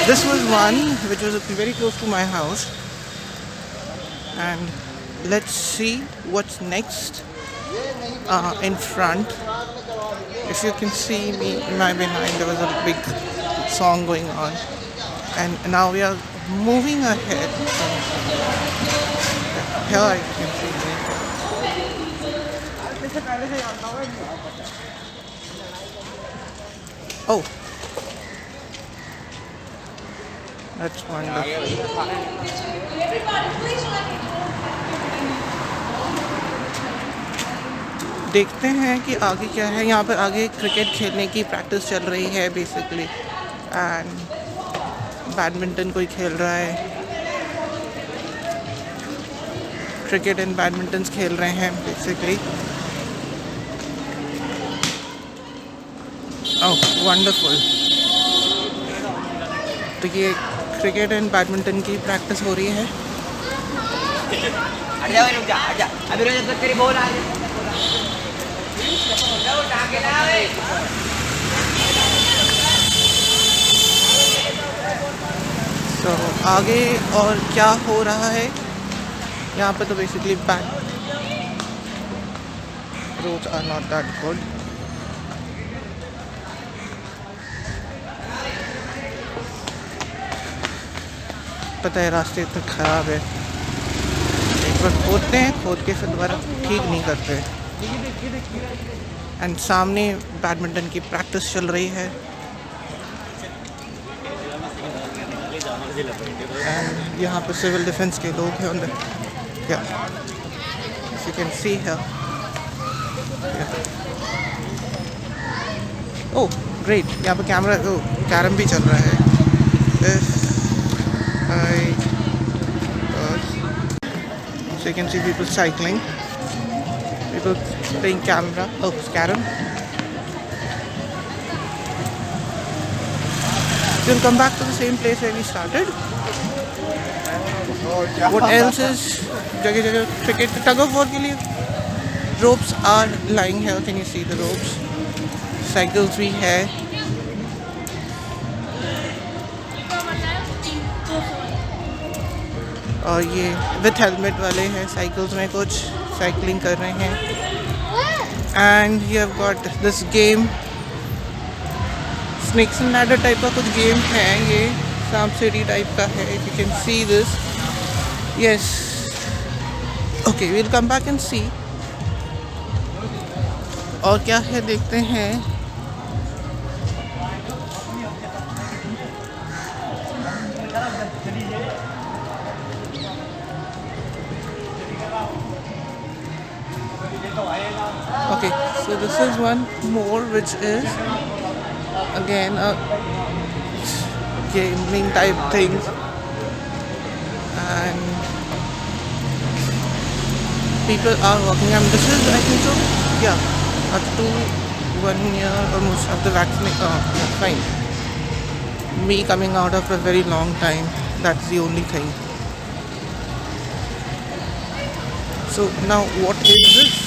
this was one which was very close to my house, and let's see what's next in front. If you can see me in my behind, there was a big song going on, and now we are moving ahead. Here you can see me. Oh, that's wonderful. देखते हैं कि आगे क्या है। यहाँ पर आगे cricket खेलने की प्रैक्टिस चल रही है बेसिकली, एंड बैडमिंटन कोई खेल रहा है। क्रिकेट एंड बैडमिंटन खेल रहे हैं बेसिकली। ओह वंडरफुल। तो ये क्रिकेट एंड बैडमिंटन की प्रैक्टिस हो रही है। तो आगे और क्या हो रहा है यहाँ पे, तो basically roads are not that good. पता है रास्ते इतने ख़राब है, एक बार खोदते हैं, खोद के फिर दोबारा ठीक नहीं करते। एंड सामने बैडमिंटन की प्रैक्टिस चल रही है, एंड यहाँ पर सिविल डिफेंस के लोग हैं अंदर। या you can see here. Oh great, यहाँ पर कैरम भी चल रहा है। So you can see people cycling, people playing carom. We'll come back to the same place where we started. What else is जगह जगह cricket tug of war के लिए ropes are lying here. Can you see the ropes? Cycles भी है। और ये with helmet वाले हैं, साइकिल्स में कुछ साइकिलिंग कर रहे हैं। And you have got this game, snakes and ladder type का कुछ गेम है, ये सांप सीढ़ी टाइप का है। You can see this. Yes, okay, we will come back and see. और क्या है देखते हैं। Okay, so this is one more which is again a gaming type thing, and people are walking. And this is, I think so, yeah, up to 1 year almost after vaccination. Fine. Me coming out of a very long time, that's the only thing. So now what is this?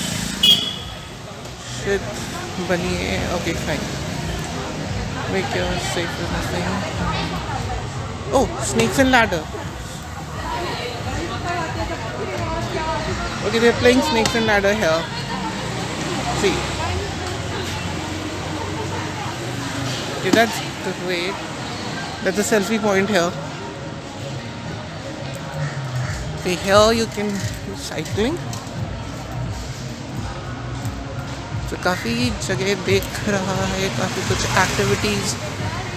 Shit, baniye. Okay, fine. Make your safe with this thing. Oh, snakes and ladder. Okay, they're playing snakes and ladder here. See. Okay, that's great. That's a selfie point here. Okay, here you can do cycling. तो काफ़ी जगह देख रहा है, काफ़ी कुछ activities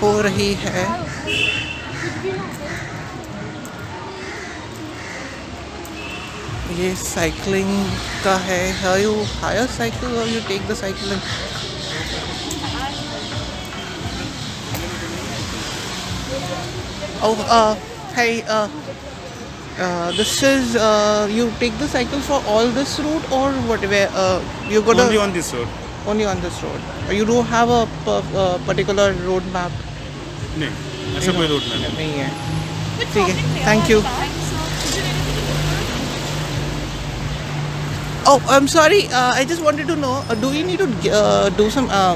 हो रही है। ये साइकिलिंग का है। How you hire cycle or you take the cycling? Oh, hey, this is you take the cycle for all this route or whatever? You got only on this road. Only on this road. You don't have a particular road map? नहीं, ऐसा कोई road map नहीं है। ठीक है, thank you. Oh, I'm sorry. I just wanted to know, do we need to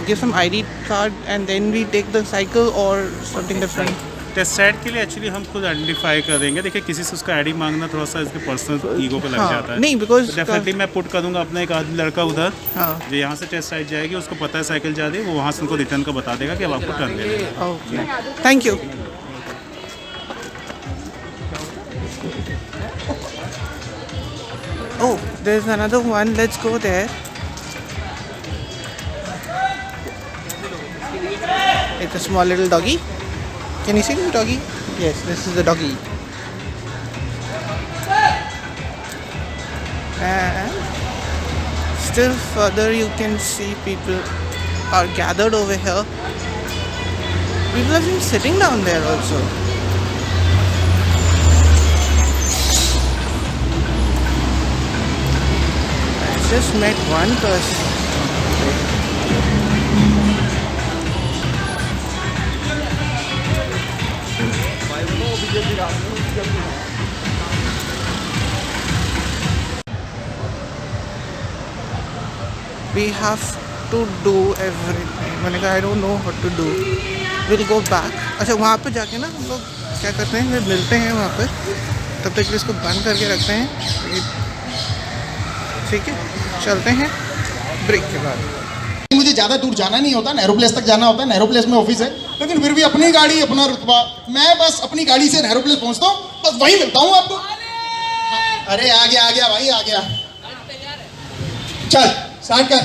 give some ID card and then we take the cycle or something different? Test side के लिए actually हम खुद identify कर देंगे। देखिए किसी से उसका आईडी मांगना थोड़ा सा इसके पर्सनल ईगो पे लग हाँ, जाता है। नहीं, because डेफिनेटली मैं पुट कर दूंगा अपना एक आदमी लड़का उधर, हाँ। जो यहाँ से टेस्ट साइड जाएगी, उसको पता है साइकिल जा रही है, वो वहाँ से उनको रिटर्न का बता देगा कि अब आपको टर्न लेना है। Okay. Thank you. Oh, there's another one. Let's go there. It's a small little doggy. Can you see the doggy? Yes, this is the doggy. And still further you can see people are gathered over here. People have been sitting down there also. I just met one person. We have to do everything. मैंने कहा I don't know what to do. We'll go back. अच्छा वहाँ पे जाके ना हम लोग क्या करते हैं, फिर मिलते हैं वहाँ पे, तब तक इसको बंद करके रखते हैं। ठीक है, चलते हैं ब्रेक के बाद। मुझे ज़्यादा दूर जाना नहीं होता, नेहरू प्लेस तक जाना होता है, नेहरू प्लेस में ऑफिस है, लेकिन फिर भी अपनी गाड़ी अपना रुतबा, मैं बस अपनी गाड़ी से नेहरू प्लेस पहुंचता हूँ, बस वहीं मिलता हूँ आपको। अरे आ गया भाई आ गया। चल स्टार्ट कर।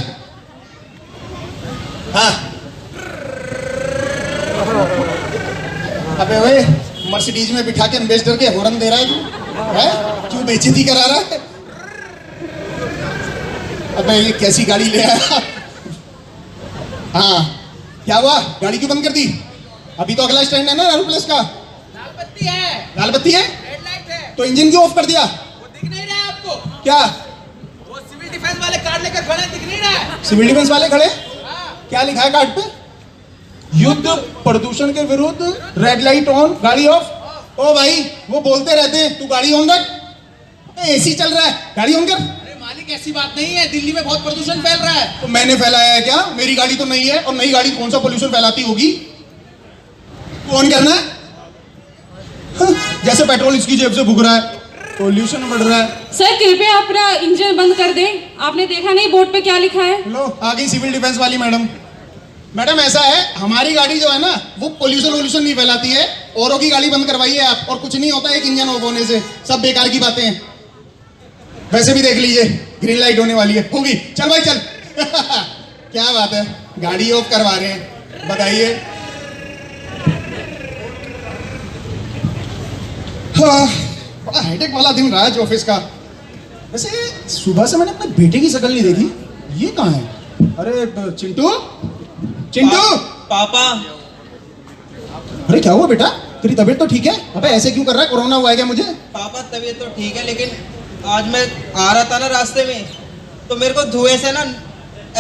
हाँ अबे ओए, मर्सिडीज में बिठा के एम्बेसडर के हॉर्न दे रहा है तू, है क्यों बेइज्जती करा रहा है? अबे ये कैसी गाड़ी ले आया? हाँ क्या हुआ, गाड़ी क्यों बंद कर दी? अभी तो अगला स्टैंड है ना नेहरू प्लेस का। लाल बत्ती है। लाल बत्ती है रेड लाइट है। तो इंजन क्यों ऑफ कर दिया? वो दिख नहीं रहा है आपको? क्या वो सिविल डिफेंस वाले कार्ड लेकर खड़े हैं, दिख नहीं रहा है? सिविल डिफेंस वाले खड़े? हाँ। क्या लिखा है कार्ड पे? युद्ध प्रदूषण के विरुद्ध, रेड लाइट ऑन, गाड़ी ऑफ। ओ भाई वो बोलते रहते हैं, तू गाड़ी ऑन रख, एसी चल रहा है, गाड़ी ऑन कर। अरे मालिक ऐसी बात नहीं है, दिल्ली में बहुत प्रदूषण फैल रहा है। तो मैंने फैलाया है क्या? मेरी गाड़ी तो नहीं है, और नई गाड़ी कौन सा पोल्यूशन फैलाती होगी? ऑन करना है। हाँ, जैसे पेट्रोल इसकी जेब से भुग रहा है, पोल्यूशन बढ़ रहा है। सर कृपया अपना इंजन बंद कर दें। आपने देखा नहीं बोर्ड पे क्या लिखा है? लो आ गई सिविल डिफेंस वाली मैडम। मैडम ऐसा है, हमारी गाड़ी जो है ना वो पोल्यूशन नहीं फैलाती है, औरों की गाड़ी बंद करवाइए आप, और कुछ नहीं होता एक इंजन ऑफ होने से, सब बेकार की बातें हैं। वैसे भी देख लीजिए ग्रीन लाइट होने वाली है, होगी। चल भाई चल। क्या बात है, गाड़ी ऑफ करवा रहे हैं, बताइए। हाँ, बड़ा हेडेक वाला दिन रहा है ऑफिस का। वैसे सुबह से मैंने अपने बेटे की शक्ल नहीं देखी, ये कहाँ है? अरे चिंटू, चिंटू पापा। अरे क्या हुआ बेटा, तेरी तबीयत तो ठीक है? अबे ऐसे क्यों कर रहा है, कोरोना हुआ है क्या मुझे? पापा तबीयत तो ठीक है, लेकिन आज मैं आ रहा था ना रास्ते में, तो मेरे को धुएं से ना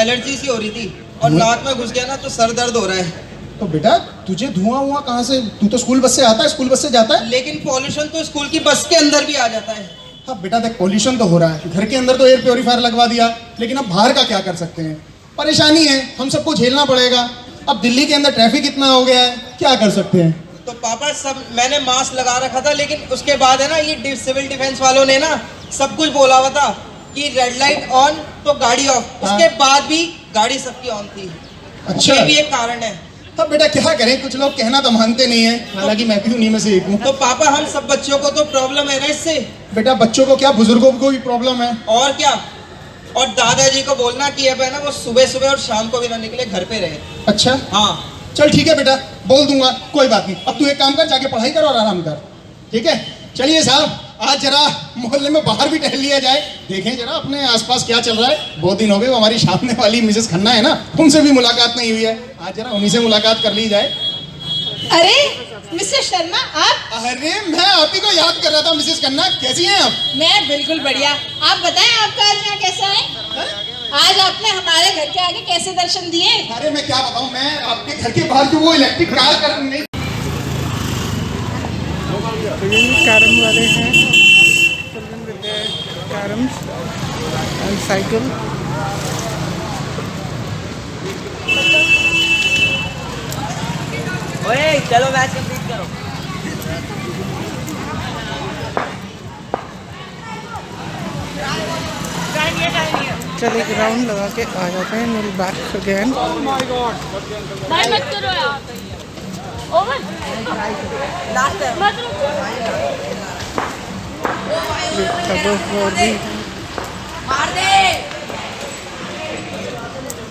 एलर्जी सी हो रही थी, और नाक में घुस गया ना तो सर दर्द हो रहा है। तो बेटा तुझे धुआं कहाँ से? तू तो स्कूल बस से आता है, स्कूल बस से जाता है। लेकिन पॉल्यूशन तो स्कूल की बस के अंदर भी आ जाता है। हाँ बेटा देख, पॉल्यूशन तो हो रहा है, घर के अंदर तो एयर प्योरीफायर लगवा दिया, लेकिन अब बाहर का क्या कर सकते हैं? परेशानी है, हम सबको झेलना पड़ेगा। अब दिल्ली के अंदर ट्रैफिक इतना हो गया है, क्या कर सकते हैं? तो पापा सब मैंने मास्क लगा रखा था, लेकिन उसके बाद है ना ये सिविल डिफेंस वालों ने ना सब कुछ बोला हुआ था कि रेड लाइट ऑन तो गाड़ी ऑफ, उसके बाद भी गाड़ी सबकी ऑन थी। अच्छा, ये भी एक कारण है। अब बेटा क्या करें, कुछ लोग कहना तो मानते नहीं है, हालांकि मैं भी उन्हीं में से एक हूँ। तो पापा हम सब बच्चों को तो प्रॉब्लम है ना इससे। बेटा बच्चों को क्या, बुजुर्गों को भी प्रॉब्लम है। और क्या, और दादाजी को बोलना कि अब है ना वो सुबह सुबह और शाम को भी ना निकले, घर पे रहे। अच्छा हाँ चल ठीक है बेटा, बोल दूंगा, कोई बात नहीं। अब तू एक काम कर, जाके पढ़ाई कर और आराम कर, ठीक है? चलिए साहब, आज जरा मोहल्ले में बाहर भी टहल लिया जाए, देखें जरा अपने आसपास क्या चल रहा है। बहुत दिन हो गए, वो हमारी सामने वाली मिसेस खन्ना है ना, उनसे भी मुलाकात नहीं हुई है, आज जरा उन्हीं से मुलाकात कर ली जाए। अरे मिस्टर शर्मा आप? अरे मैं आप ही को याद कर रहा था। मिसेस खन्ना कैसी हैं आप? मैं बिल्कुल बढ़िया। आप बताएं आपका आज यहाँ कैसा है? आज आपने हमारे घर के आगे कैसे दर्शन दिए? अरे मैं क्या बताऊं, मैं आपके घर के बाहर जो वो इलेक्ट्रिक कार कर नहीं। कैरम वाले हैं, children with their carroms. and cycle. ओए चलो मैच कंप्लीट करो। चल एक राउंड लगा के आ जाते हैं। Will back again. भाई मत करो यार। ओवर लास्ट है। मत मार दे।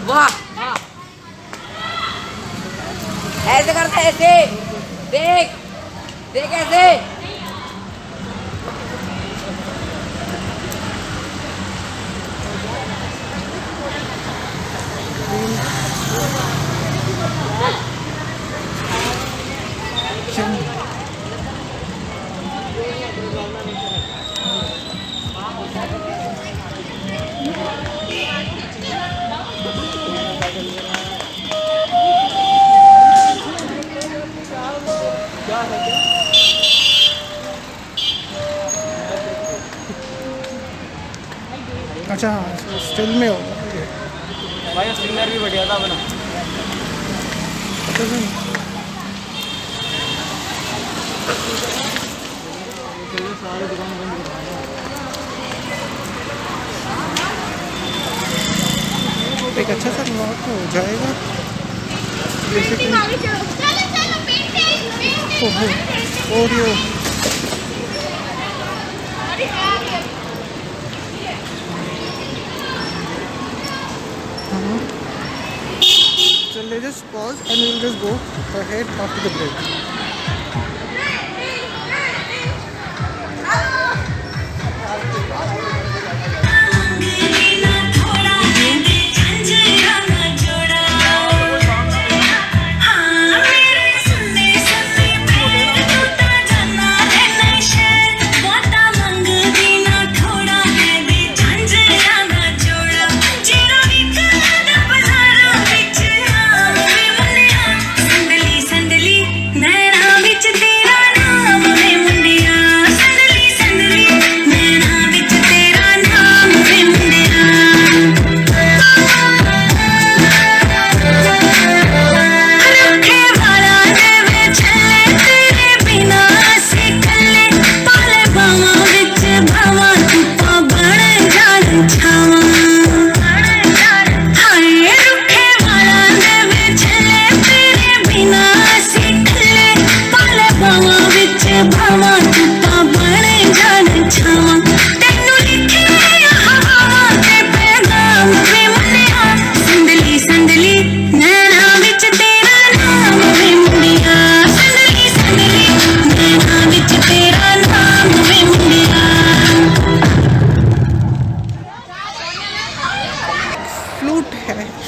वाह ऐसे करते ऐसे। देख देख ऐसे। अच्छा स्टिल में हो भाई सिंगर भी बढ़िया था अपना। एक अच्छा सा व्लॉग हो जाएगा Oreo. So let's just pause and we'll just go ahead after the break.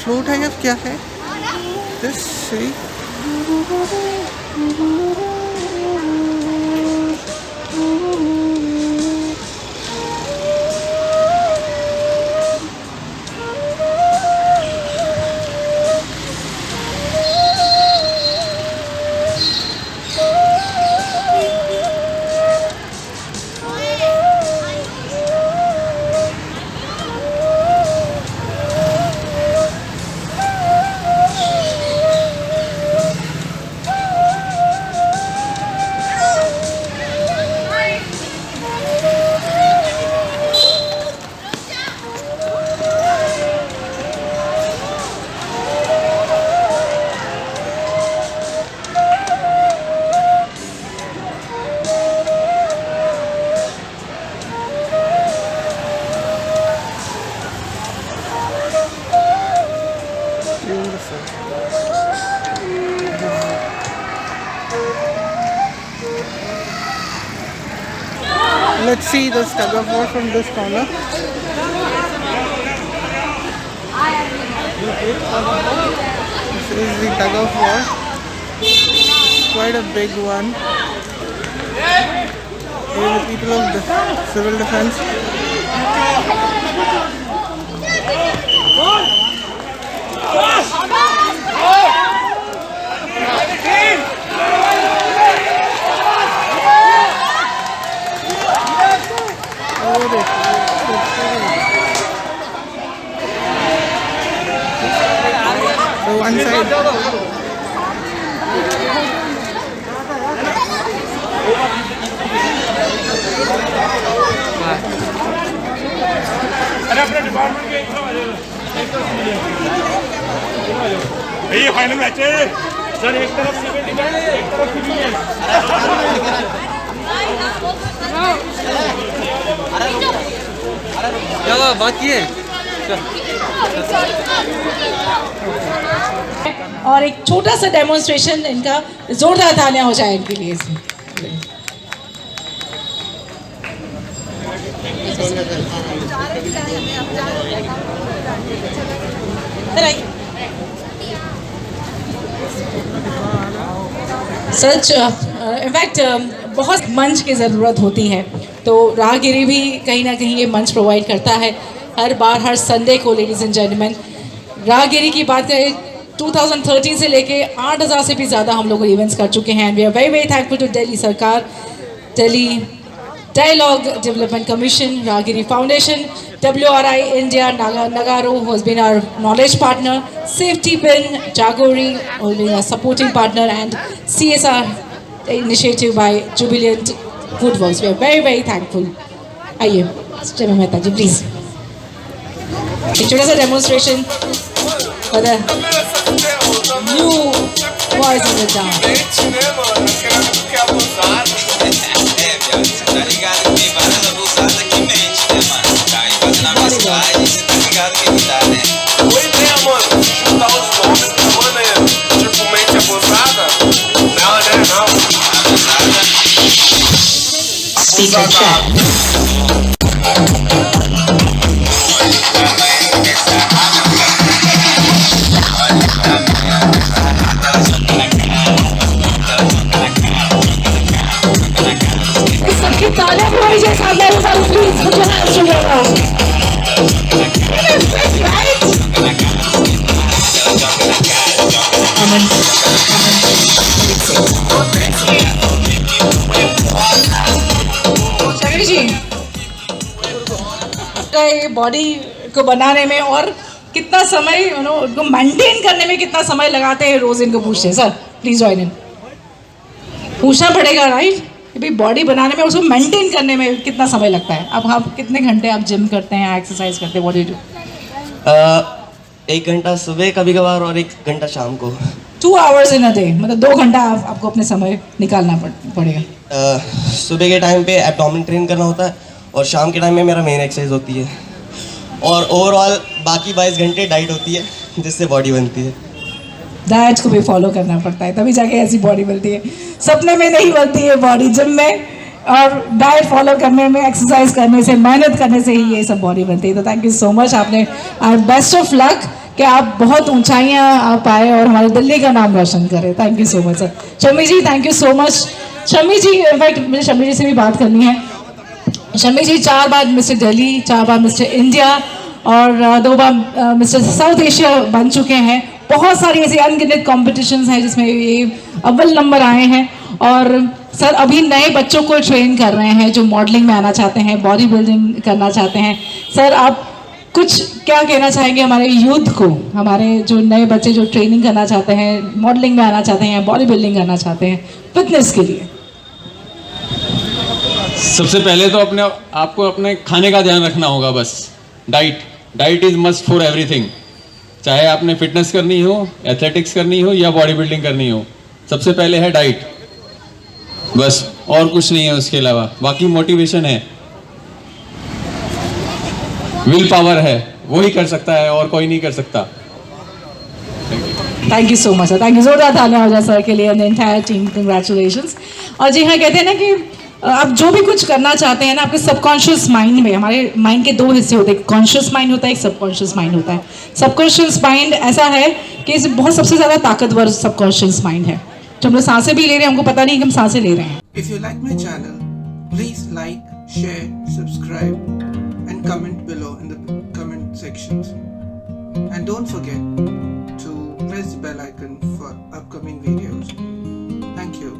Flute है या क्या है? This see? Let's see the tug of war from this corner. This is the tug of war. Quite a big one. Here are the people of the civil defense. one side. ये final match है sir, एक तरफ civil defence, एक तरफ civilian. क्या बात की है? और एक छोटा सा डेमोन्स्ट्रेशन इनका, जोरदार तालियां हो जाए इनके लिए। सच इनफैक्ट बहुत मंच की ज़रूरत होती है, तो राहगिरी भी कहीं ना कहीं ये मंच प्रोवाइड करता है हर बार, हर संडे को। लेडीज़ एंड जेंटलमैन, राहगिरी की बात करें 2013 से लेके 8000 से भी ज़्यादा हम लोग इवेंट्स कर चुके हैं। We are very very thankful to Delhi सरकार, Delhi dialogue development commission, Rahagiri foundation, WRI India, Nagaro, who has been our knowledge partner, Safety Pin, Jagori, who has been a supporting partner, and CSR initiative by Jubilant Foodworks. We are very very thankful. आइए, जय मेहता जी, please एक छोटा सा demonstration for the new boys in the town. Tá ligado que tem várias abusadas que mente, né, mano? Tá aí fazendo a mesclagem, cê tá ligado que dá, né? Boa ideia, mano. Juntar os nomes da maneira. Tipo, mente abusada? Não, né? Não. Abusada. Speaker check. सबकी तालियां बुलाई जाए साथ में, please मुझे हाथ छुएगा। अमन शगरी जी का ये बॉडी को बनाने में और कितना समय उनको मेंटेन करने में कितना समय लगाते हैं रोज, इनको पूछते हैं। Sir please join in. पूछना पड़ेगा राइट, भाई बॉडी बनाने में उसको मेंटेन करने में कितना समय लगता है? अब आप कितने घंटे आप जिम करते हैं, एक्सरसाइज करते हैं, व्हाट डू यू डू? 1 घंटा सुबह कभी कभार और 1 घंटा शाम को। 2 hours इन अ डे, मतलब 2 घंटा आपको अपने समय निकालना पड़ेगा। सुबह के टाइम पे एब्डोमेन ट्रेन करना होता है और शाम के टाइम में मेरा मेन एक्सरसाइज होती है, और ओवरऑल बाकी 22 घंटे डाइट होती है जिससे बॉडी बनती है। डाइट को भी फॉलो करना पड़ता है तभी जाके ऐसी बॉडी बनती है, सपने में नहीं बनती है बॉडी, जिम में और डाइट फॉलो करने में, एक्सरसाइज करने से, मेहनत करने से ही ये सब बॉडी बनती है। तो थैंक यू सो मच, आपने बेस्ट ऑफ लक कि आप बहुत ऊंचाइयां आप पाए और हमारे दिल्ली का नाम रोशन करें। Thank you so much sir. Shami ji thank you so much. Shami ji, in fact मुझे शमी जी से भी बात करनी है। शमी जी 4 बार मिस्टर दिल्ली, 4 बार मिस्टर इंडिया और 2 बार मिस्टर साउथ एशिया बन चुके हैं। बहुत सारी ऐसी अनगिनत कॉम्पिटिशन्स हैं जिसमें ये अव्वल नंबर आए हैं। और सर अभी नए बच्चों को ट्रेन कर रहे हैं जो मॉडलिंग में आना चाहते हैं, बॉडी बिल्डिंग करना चाहते हैं। सर आप कुछ क्या कहना चाहेंगे हमारे यूथ को, हमारे जो नए बच्चे जो ट्रेनिंग करना चाहते हैं, मॉडलिंग में आना चाहते हैं, बॉडी बिल्डिंग करना चाहते हैं, फिटनेस के लिए? सबसे पहले तो आपको अपने खाने का ध्यान रखना होगा। बस diet is must for everything. चाहे आपने फिटनेस करनी हो, एथलेटिक्स करनी हो या बॉडी बिल्डिंग करनी हो, सबसे पहले है डाइट, बस, और कुछ नहीं है उसके अलावा। बाकी मोटिवेशन है, विल पावर है, वो ही कर सकता है और कोई नहीं कर सकता। Thank you so much sir, thank you. जोरदार तालियां हो जाए सर के लिए, एंटायर टीम, कंग्रेचुलेशंस। और जी हाँ, कहते हैं ना कि आप जो भी कुछ करना चाहते हैं ना, आपके सबकॉन्शियस माइंड में, हमारे माइंड के 2 हिस्से होते हैं, कॉन्शियस माइंड होता है, एक सबकॉन्शियस माइंड होता है। सबकॉन्शियस माइंड ऐसा है कि इसे बहुत सबसे ज़्यादा ताकतवर सबकॉन्शियस माइंड है। जब हम लोग सांसें भी ले रहे हैं, हमको पता नहीं कि हम सांसें ले रहे हैं। If you like my channel, please like, share, subscribe and comment below in the comment sections. And don't forget to press the bell icon for upcoming videos. Thank you.